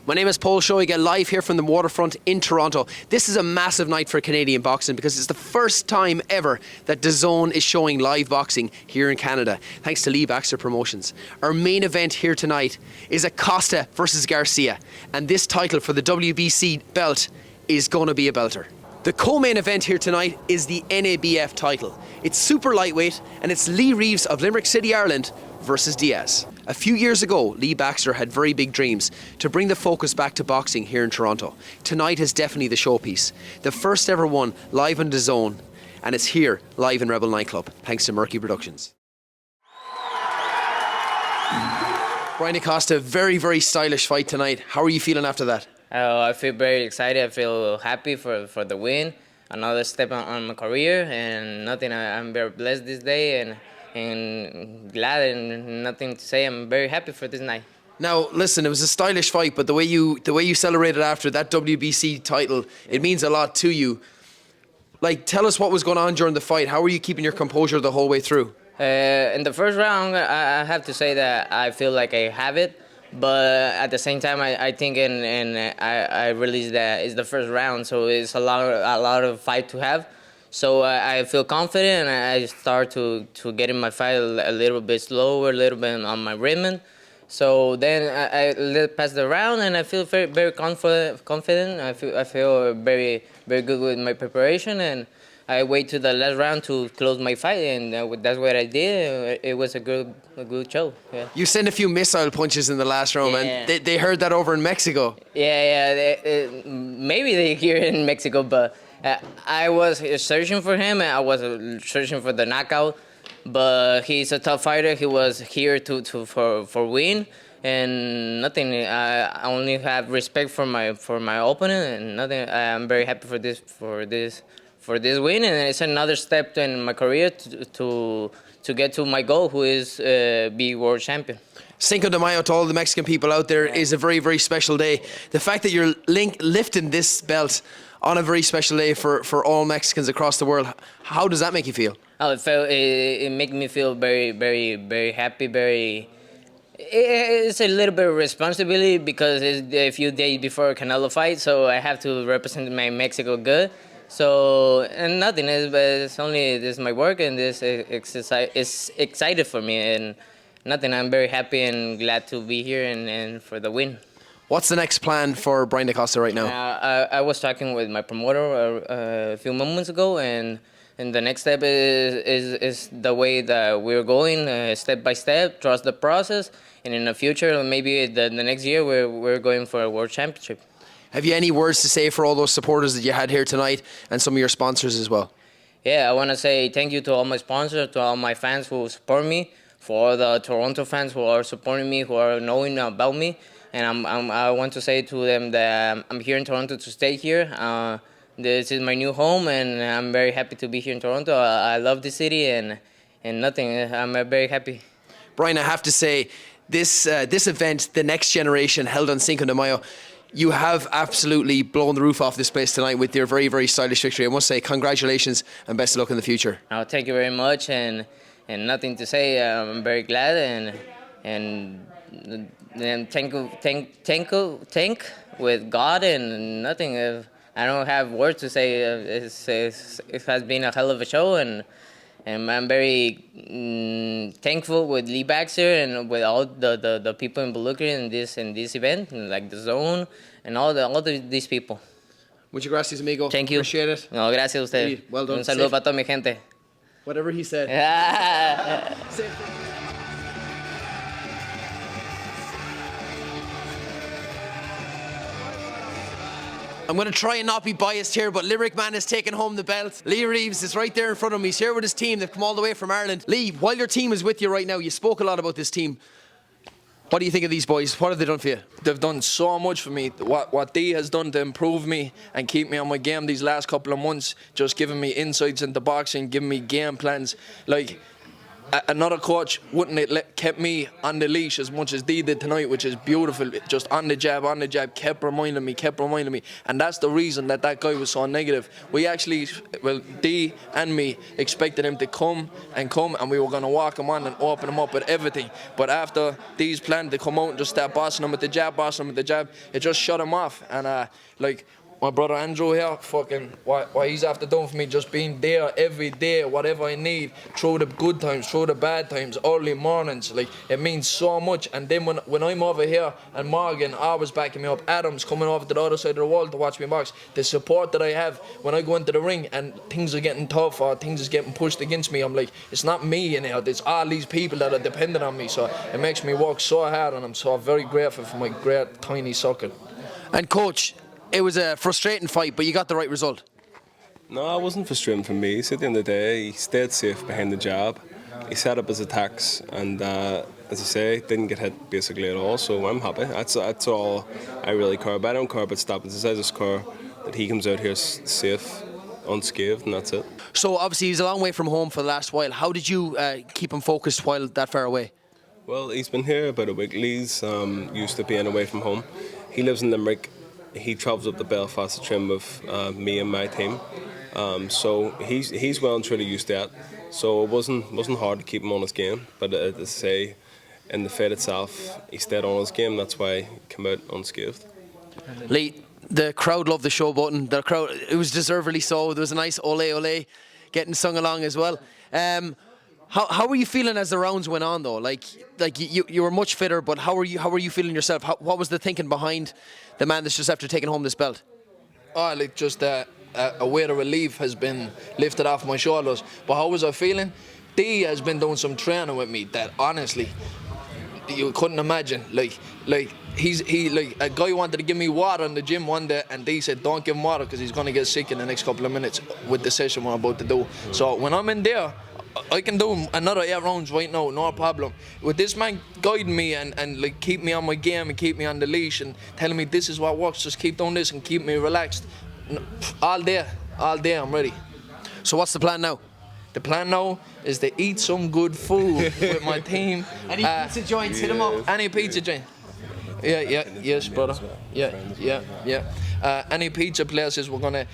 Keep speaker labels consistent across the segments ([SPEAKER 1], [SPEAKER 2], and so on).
[SPEAKER 1] My name is Paul Show. I get live here from the waterfront in Toronto. This is a massive night for Canadian boxing because it's the first time ever that Dazn is showing live boxing here in Canada, thanks to Lee Baxter Promotions. Our main event here tonight is Acosta versus Garcia, and this title for the WBC belt is going to be a belter. The co-main event here tonight is the NABF title. It's super lightweight, and it's Lee Reeves of Limerick City, Ireland versus Dazn. A few years ago, Lee Baxter had very big dreams to bring the focus back to boxing here in Toronto. Tonight is definitely the showpiece. The first ever one live on Dazn, and it's here live in Rebel Nightclub, thanks to Merky Productions. Bryan Acosta, very, very stylish fight tonight. How are you feeling after that?
[SPEAKER 2] I feel very excited. I feel happy for the win. Another step on my career, and nothing. I'm very blessed this day and glad, and nothing to say. I'm very happy for this night.
[SPEAKER 1] Now, listen, it was a stylish fight, but the way you celebrated after that WBC title, it means a lot to you. Like, tell us what was going on during the fight. How were you keeping your composure the whole way through?
[SPEAKER 2] In the first round, I have to say that I feel like I have it, but at the same time, I think I realized that it's the first round, so it's a lot of fight to have. So I feel confident, and I start to get in my fight a little bit slower, a little bit on my rhythm. So then I let pass the round, and I feel very confident. I feel very good with my preparation, and I wait to the last round to close my fight, and that's what I did. It was a good show. Yeah.
[SPEAKER 1] You sent a few missile punches in the last round,
[SPEAKER 2] yeah.
[SPEAKER 1] And they heard that over in Mexico.
[SPEAKER 2] Yeah. Maybe they hear it in Mexico, but I was searching for him, and I was searching for the knockout. But he's a tough fighter. He was here for win, and nothing. I only have respect for my opponent, and nothing. I'm very happy for this win, and it's another step in my career to get to my goal, who is be world champion.
[SPEAKER 1] Cinco De Mayo, to all the Mexican people out there, is a very, very special day. The fact that you're lifting this belt on a very special day for all Mexicans across the world, how does that make you feel?
[SPEAKER 2] Oh, it made me feel very, very, very happy. It's a little bit of responsibility because it's a few days before Canelo fight, so I have to represent my Mexico good. So, and nothing, it's only this is my work, and this is excited for me, and nothing. I'm very happy and glad to be here and for the win.
[SPEAKER 1] What's the next plan for Bryan Acosta right now?
[SPEAKER 2] I was talking with my promoter a few moments ago, and the next step is the way that we're going, step by step, trust the process, and in the future, maybe the next year, we're going for a world championship.
[SPEAKER 1] Have you any words to say for all those supporters that you had here tonight and some of your sponsors as well?
[SPEAKER 2] Yeah, I want to say thank you to all my sponsors, to all my fans who support me, for all the Toronto fans who are supporting me, who are knowing about me. And I want to say to them that I'm here in Toronto to stay here. This is my new home, and I'm very happy to be here in Toronto. I love the city, and nothing. I'm very happy.
[SPEAKER 1] Bryan, I have to say, this event, the next generation, held on Cinco de Mayo, you have absolutely blown the roof off this place tonight with your very, very stylish victory. I must say, congratulations and best of luck in the future.
[SPEAKER 2] Oh, thank you very much, and nothing to say. I'm very glad, and thank with God, and nothing. I don't have words to say. It has been a hell of a show, and I'm very thankful with Lee Baxter and with all the people involved in this event, like Dazn and all these people.
[SPEAKER 1] Muchas gracias, amigo.
[SPEAKER 2] Thank you.
[SPEAKER 1] Appreciate it.
[SPEAKER 2] No, gracias a usted.
[SPEAKER 1] Sí, well done.
[SPEAKER 2] Un saludo para toda mi gente.
[SPEAKER 1] Whatever he said. I'm going to try and not be biased here, but Limerick Man is taking home the belt. Lee Reeves is right there in front of me. He's here with his team. They've come all the way from Ireland. Lee, while your team is with you right now, you spoke a lot about this team. What do you think of these boys? What have they done for you?
[SPEAKER 3] They've done so much for me. What Dee has done to improve me and keep me on my game these last couple of months, just giving me insights into boxing, giving me game plans. Like, another coach wouldn't have kept me on the leash as much as Dee did tonight, which is beautiful. Just on the jab, kept reminding me. And that's the reason that guy was so negative. We actually, well, Dee and me expected him to come, and we were going to walk him on and open him up with everything. But after Dee's plan to come out and just start bossing him with the jab, it just shut him off. And like, my brother Andrew here, fucking, what he's after doing for me, just being there every day, whatever I need, through the good times, through the bad times, early mornings, like, it means so much. And then when I'm over here, and Morgan always backing me up, Adam's coming over to the other side of the wall to watch me box, the support that I have when I go into the ring and things are getting tough or things is getting pushed against me, I'm like, it's not me in here, it's all these people that are dependent on me. So it makes me work so hard, and I'm so very grateful for my great, tiny circle.
[SPEAKER 1] And Coach, it was a frustrating fight, but you got the right result.
[SPEAKER 4] No, it wasn't frustrating for me. So at the end of the day, he stayed safe behind the jab. He set up his attacks, and as I say, didn't get hit basically at all. So I'm happy. That's all I really care about. I don't care about stopping. I just care that he comes out here safe, unscathed, and that's it.
[SPEAKER 1] So obviously he's a long way from home for the last while. How did you keep him focused while that far away?
[SPEAKER 4] Well, he's been here about a week. Lee's used to being away from home. He lives in Limerick. He travels up to Belfast to train with me and my team, so he's well and truly used to that. So it wasn't hard to keep him on his game. But as I say, in the fight itself, he stayed on his game. That's why he came out unscathed.
[SPEAKER 1] Lee, the crowd loved the show button. The crowd, it was deservedly so. There was a nice ole ole getting sung along as well. How were you feeling as the rounds went on though? Like you were much fitter, but how were you feeling yourself? What was the thinking behind the man that's just after taking home this belt?
[SPEAKER 3] Oh, like just a weight of relief has been lifted off my shoulders. But how was I feeling? Dee has been doing some training with me that honestly you couldn't imagine. Like a guy wanted to give me water in the gym one day, and Dee said don't give him water because he's gonna get sick in the next couple of minutes with the session we're about to do. So when I'm in there, I can do another 8 rounds right now, no problem. With this man guiding me and like keep me on my game and keep me on the leash and telling me this is what works, just keep doing this and keep me relaxed. All day I'm ready.
[SPEAKER 1] So what's the plan now?
[SPEAKER 3] The plan now is to eat some good food with my team.
[SPEAKER 1] Any pizza joints, hit them up.
[SPEAKER 3] Any pizza joint. Yes, brother. Yeah. Any pizza places we're gonna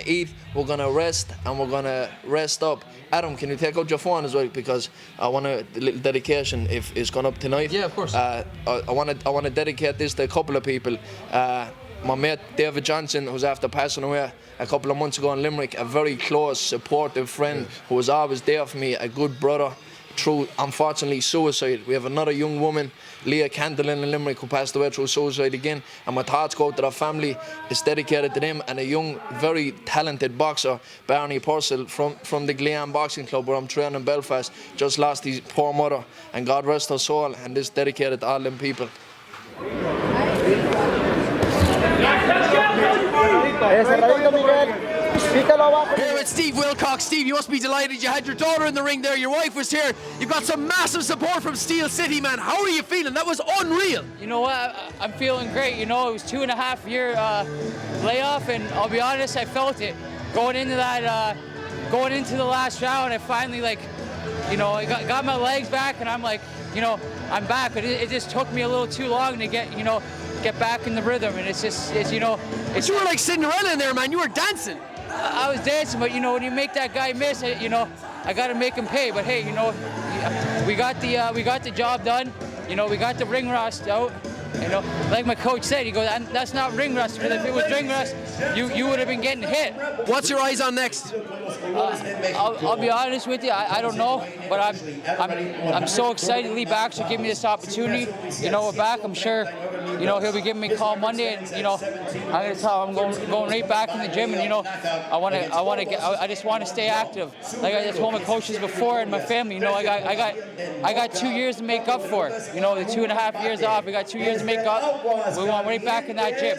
[SPEAKER 3] eat, we're gonna rest, and we're gonna rest up. Adam, can you take out your phone as well, because I want a little dedication if it's gone up tonight.
[SPEAKER 1] Yeah, of course.
[SPEAKER 3] I want to dedicate this to a couple of people. My mate David Johnson, who's after passing away a couple of months ago in Limerick, a very close, supportive friend who was always there for me, a good brother. Through, unfortunately, suicide. We have another young woman, Leah Candlin in Limerick, who passed away through suicide again. And my thoughts go to their family. It's dedicated to them, and a young, very talented boxer, Barney Purcell, from the Glean Boxing Club, where I'm training in Belfast, just lost his poor mother, and God rest her soul. And this is dedicated to all them people.
[SPEAKER 1] Here with Steve Wilcox. Steve, you must be delighted. You had your daughter in the ring there. Your wife was here. You've got some massive support from Steel City, man. How are you feeling? That was unreal.
[SPEAKER 5] You know what? I'm feeling great. You know, it was 2.5 year layoff, and I'll be honest, I felt it going into that. Going into the last round, I finally I got my legs back, and I'm like, I'm back. But it just took me a little too long to get back in the rhythm, and it's you were
[SPEAKER 1] like Cinderella in there, man. You were dancing.
[SPEAKER 5] I was dancing, but when you make that guy miss, I got to make him pay. But hey, we got the job done. We got the ring rust out. Like my coach said, he goes, that's not ring rust. Because if it was ring rust, you would have been getting hit.
[SPEAKER 1] What's your eyes on next?
[SPEAKER 5] I'll be honest with you, I don't know, but I'm so excited. Lee Baxter gave me this opportunity. We're back. I'm sure, he'll be giving me a call Monday, and I'm gonna tell him I'm going right back in the gym, and I just want to stay active. Like I told my coaches before and my family, I got 2 years to make up for it. The 2.5 years off. I got 2 years to make up. We want right back in that gym.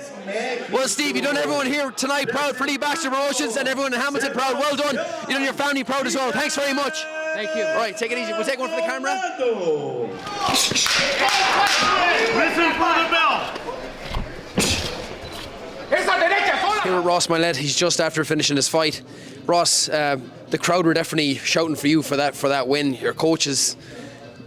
[SPEAKER 1] Well, Steve, you done everyone here tonight proud for Lee Baxter Promotions, and everyone in Hamilton proud. Well done. You done your family proud as well. Thanks very much.
[SPEAKER 5] Thank you.
[SPEAKER 1] All right, take it easy. We'll take one for the camera.
[SPEAKER 6] Listen for the bell. Esa derecha sola.
[SPEAKER 1] Here with Ross Milet, he's just after finishing his fight. Ross, the crowd were definitely shouting for you for that win. Your coach is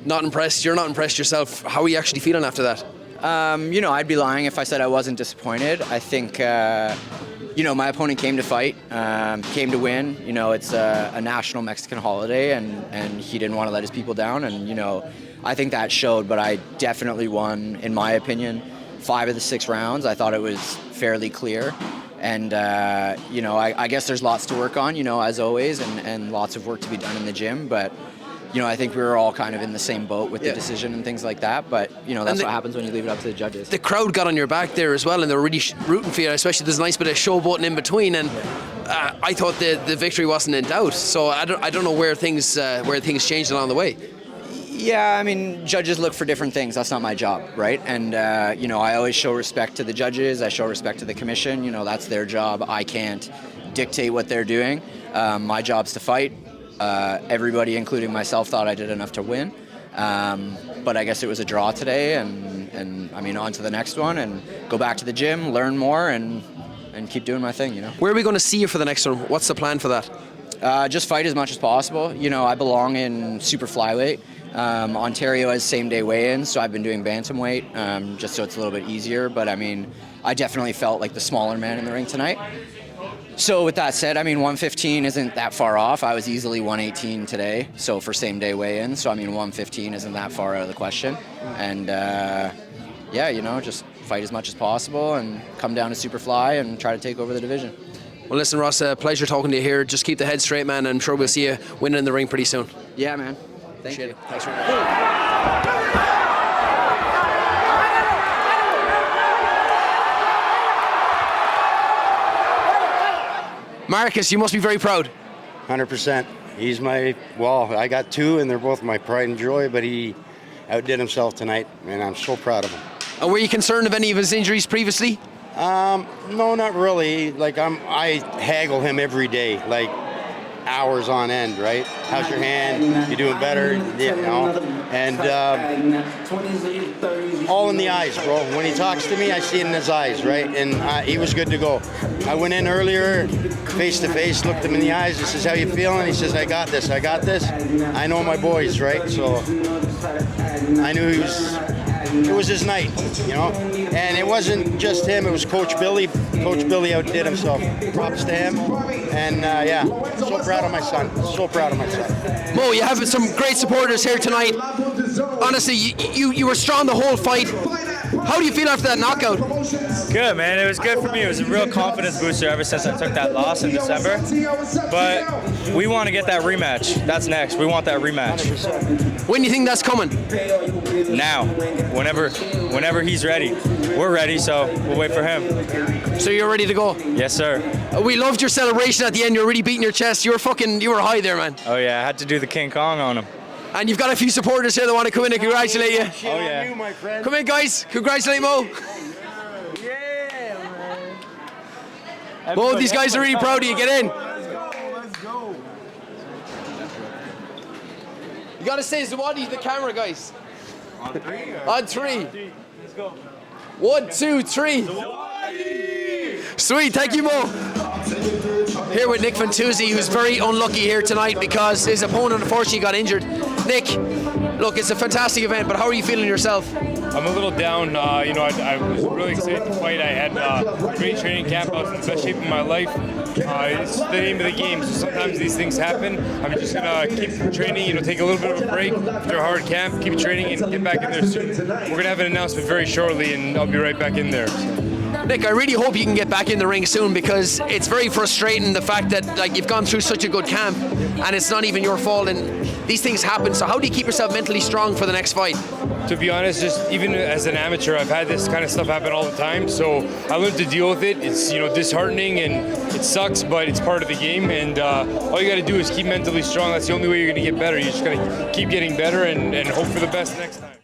[SPEAKER 1] not impressed. You're not impressed yourself. How are you actually feeling after that?
[SPEAKER 6] I'd be lying if I said I wasn't disappointed. I think, my opponent came to fight, came to win. It's a national Mexican holiday, and he didn't want to let his people down. And, I think that showed, but I definitely won, in my opinion, 5 of the 6 rounds. I thought it was fairly clear. And, I guess there's lots to work on, as always, and lots of work to be done in the gym. But, I think we were all kind of in the same boat with the decision and things like that. But, that's what happens when you leave it up to the judges. The
[SPEAKER 1] crowd got on your back there as well, and they were really rooting for you, especially there's a nice bit of showboating in between. And I thought the victory wasn't in doubt. So I don't know where things changed along the way.
[SPEAKER 6] Yeah, judges look for different things. That's not my job, right? And, I always show respect to the judges. I show respect to the commission. That's their job. I can't dictate what they're doing. My job's to fight. Everybody, including myself, thought I did enough to win. But I guess it was a draw today, and on to the next one, and go back to the gym, learn more, and keep doing my thing,
[SPEAKER 1] Where are we going to see you for the next one? What's the plan for that?
[SPEAKER 6] Just fight as much as possible. I belong in super flyweight. Ontario has same-day weigh-ins, so I've been doing bantamweight, just so it's a little bit easier. But, I definitely felt like the smaller man in the ring tonight. So with that said, 115 isn't that far off. I was easily 118 today, so for same-day weigh-ins. So, 115 isn't that far out of the question. And, just fight as much as possible and come down to Superfly and try to take over the division.
[SPEAKER 1] Well, listen, Ross, pleasure talking to you here. Just keep the head straight, man. I'm sure we'll see you winning in the ring pretty soon.
[SPEAKER 6] Yeah, man. Thank you.
[SPEAKER 1] Thanks very much. Marcus, you must be very proud.
[SPEAKER 7] 100%. He's I got 2, and they're both my pride and joy, but he outdid himself tonight, and I'm so proud of him.
[SPEAKER 1] And were you concerned of any of his injuries previously?
[SPEAKER 7] No, not really. I haggle him every day, hours on end, right? How's your hand? You doing better? And all in the eyes, bro. When he talks to me, I see it in his eyes, right? And he was good to go. I went in earlier, face to face, looked him in the eyes. He says, "How you feeling?" He says, I got this. I know my boys, right? So I knew it was his night, And it wasn't just him, it was Coach Billy. Coach Billy outdid himself. Props to him. And so proud of my son. So proud of my son.
[SPEAKER 1] Mo, you have some great supporters here tonight. Honestly, you were strong the whole fight. How do you feel after that knockout?
[SPEAKER 8] Good, man. It was good for me. It was a real confidence booster ever since I took that loss in December. But we want to get that rematch. That's next. We want that rematch.
[SPEAKER 1] When do you think that's coming?
[SPEAKER 8] Now. Whenever he's ready. We're ready, so we'll wait for him.
[SPEAKER 1] So you're ready to go?
[SPEAKER 8] Yes, sir.
[SPEAKER 1] We loved your celebration at the end. You were really beating your chest. You were high there, man.
[SPEAKER 8] Oh, yeah. I had to do the King Kong on him.
[SPEAKER 1] And you've got a few supporters here that want to come in and congratulate you.
[SPEAKER 8] Oh, yeah.
[SPEAKER 1] Come in, guys. Congratulate Mo. Mo, these guys are really proud of you. Get in.
[SPEAKER 9] Let's go.
[SPEAKER 1] You got to say Zawadi to the camera, guys.
[SPEAKER 9] On 3?
[SPEAKER 1] On 3.
[SPEAKER 8] Let's go.
[SPEAKER 1] 1, 2, 3. Sweet, thank you, Mo. Here with Nick Fantuzi, who's very unlucky here tonight because his opponent unfortunately got injured. Nick, look, it's a fantastic event, but how are you feeling yourself?
[SPEAKER 10] I'm a little down. I was really excited to fight. I had a great training camp. I was in the best shape of my life. It's the name of the game, so sometimes these things happen. I'm just going to keep training, take a little bit of a break after a hard camp, keep training, and get back in there soon. We're going to have an announcement very shortly, and I'll be right back in there.
[SPEAKER 1] Nick, I really hope you can get back in the ring soon because it's very frustrating the fact that you've gone through such a good camp and it's not even your fault and these things happen. So how do you keep yourself mentally strong for the next fight?
[SPEAKER 10] To be honest, just even as an amateur, I've had this kind of stuff happen all the time. So I learned to deal with it. It's disheartening and it sucks, but it's part of the game. And all you got to do is keep mentally strong. That's the only way you're going to get better. You just got to keep getting better and hope for the best next time.